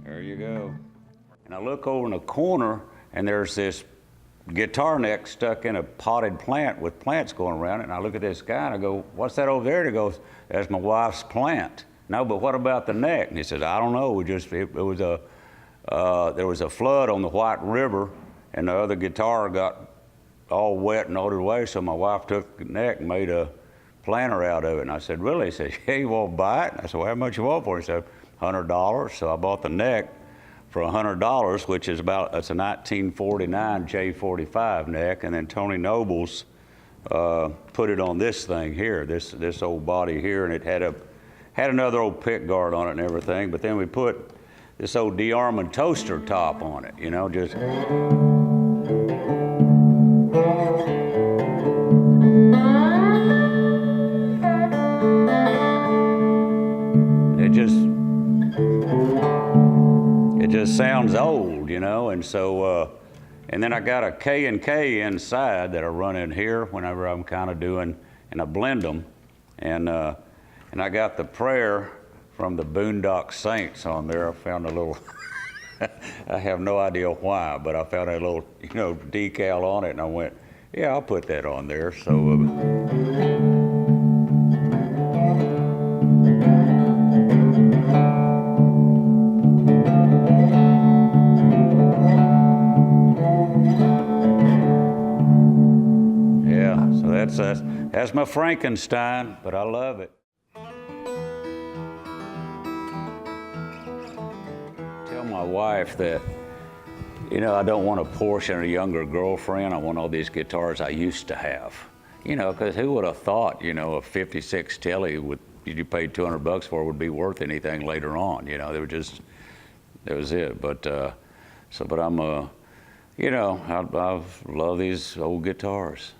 There you go. And I look over in the corner, and there's this guitar neck stuck in a potted plant with plants going around it. And I look at this guy, and I go, what's that over there? And he goes, that's my wife's plant. No, but what about the neck? And he says, I don't know. There was a flood on the White River, and the other guitar got all wet and rotted away, so my wife took the neck and made a planter out of it. And I said, really? He said, yeah, you want to buy it? And I said, well, how much you want for it? He said, $100. So I bought the neck for $100, which is it's a 1949 J45 neck, and then Tony Nobles put it on this thing here, this old body here, and it had another old pick guard on it and everything, but then we put this old de-arming toaster top on it, you know, just. It just sounds old, you know, and so, and then I got a K&K inside that I run in here whenever I'm kind of doing, and I blend them, and I got the prayer from the Boondock Saints on there. I found a little, I have no idea why, but I found a little, you know, decal on it, and I went, yeah, I'll put that on there. So. That's my Frankenstein, but I love it. Tell my wife that, you know, I don't want a Porsche and a younger girlfriend. I want all these guitars I used to have. You know, because who would have thought, you know, a 56 Telly you paid $200 for would be worth anything later on. You know, that was it. But I'm, you know, I love these old guitars.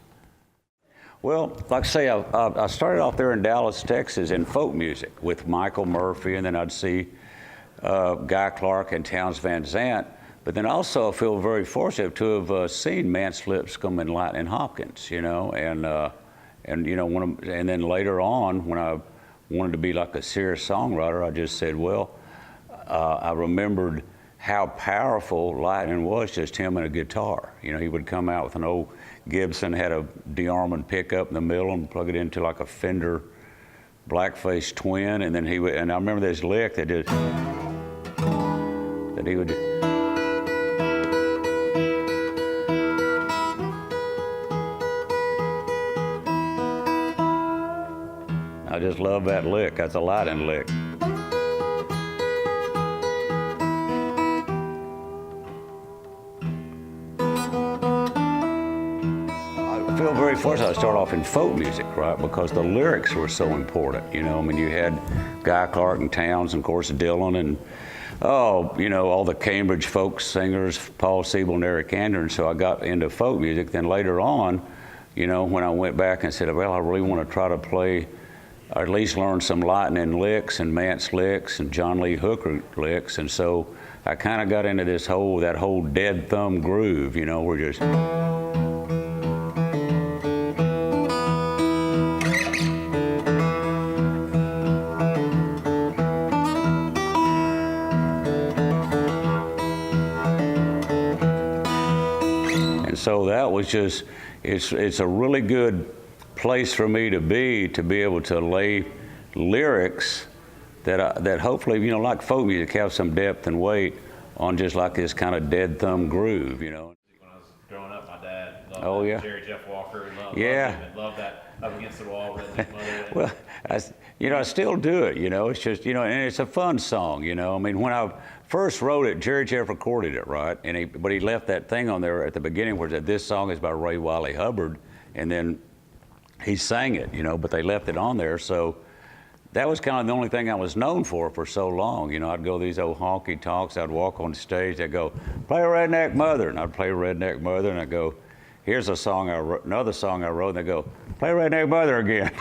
Well, like I say, I started off there in Dallas, Texas in folk music with Michael Murphy, and then I'd see Guy Clark and Townes Van Zandt. But then also I feel very fortunate to have seen Mance Lipscomb and Lightnin Hopkins, you know, and you know, and then later on when I wanted to be like a serious songwriter, I just said, well, I remembered how powerful Lightnin was, just him and a guitar. You know, he would come out with an old Gibson, had a de-arming pickup in the middle and plug it into like a Fender Blackface Twin, and then he would, and I remember this lick that he would. I just love that lick. That's a Lightnin lick. I feel very fortunate I started off in folk music, right? Because the lyrics were so important, you know. I mean, you had Guy Clark and Townes, and of course Dylan, and you know, all the Cambridge folk singers, Paul Siebel and Eric Andrews. So I got into folk music. Then later on, you know, when I went back and said, well, I really want to try to play, or at least learn some Lightnin licks and Mance licks and John Lee Hooker licks, and so I kind of got into that whole dead thumb groove, you know, we're just. So that was just, it's a really good place for me to be able to lay lyrics that hopefully, you know, like folk music, have some depth and weight on just like this kind of dead thumb groove, you know. When I was growing up, my dad loved Jerry Jeff Walker, loved him, and loved that Up Against the Wall, Redneck Mother. Well, you know, I still do it, you know. It's just, you know, and it's a fun song, you know. I mean, when I first wrote it, Jerry Jeff recorded it, right? But he left that thing on there at the beginning where it said, this song is by Wylie Hubbard, and then he sang it, you know, but they left it on there. So that was kind of the only thing I was known for so long. You know, I'd go to these old honky tonks, I'd walk on stage, they'd go, play Redneck Mother, and I'd play Redneck Mother, and I'd go, here's a song I wrote, another song I wrote, and they go, play Redneck Mother again.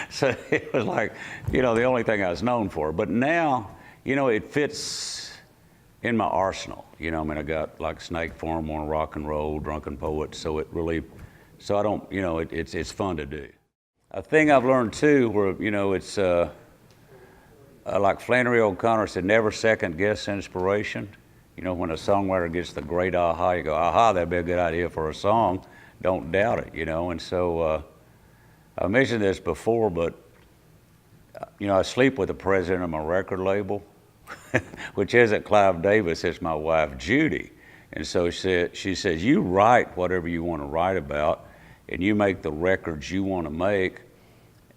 So it was like, you know, the only thing I was known for. But now, you know, it fits in my arsenal. You know, I mean, I got like Snake Farm on rock and roll, Drunken Poet, so it really, so I don't, you know, it's fun to do. A thing I've learned too, where, you know, it's, like Flannery O'Connor said, never second guess inspiration. You know, when a songwriter gets the great aha, you go, aha, that'd be a good idea for a song. Don't doubt it, you know. And so I mentioned this before, but you know, I sleep with the president of my record label, which isn't Clive Davis, it's my wife, Judy. And so she says, you write whatever you want to write about, and you make the records you want to make.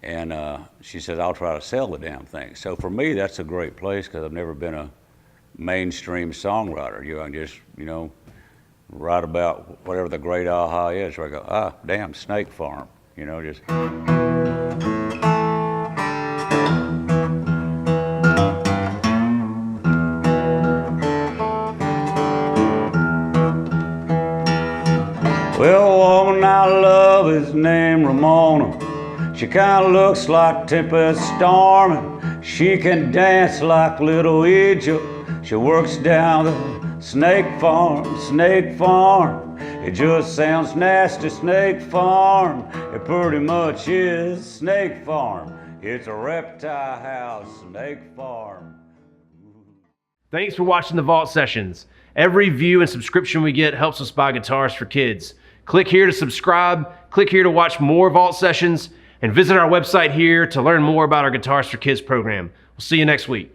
And she says, I'll try to sell the damn thing. So for me, that's a great place, because I've never been a mainstream songwriter. You can just, you know, write about whatever the great aha is, where I go, ah, damn, Snake Farm, you know, just. Well, a woman I love is named Ramona. She kinda looks like Tempest Storm, and she can dance like Little Egypt. She works down the Snake Farm, Snake Farm. It just sounds nasty, Snake Farm. It pretty much is Snake Farm. It's a reptile house, Snake Farm. Thanks for watching the Vault Sessions. Every view and subscription we get helps us buy guitars for kids. Click here to subscribe, click here to watch more Vault Sessions, and visit our website here to learn more about our Guitars for Kids program. We'll see you next week.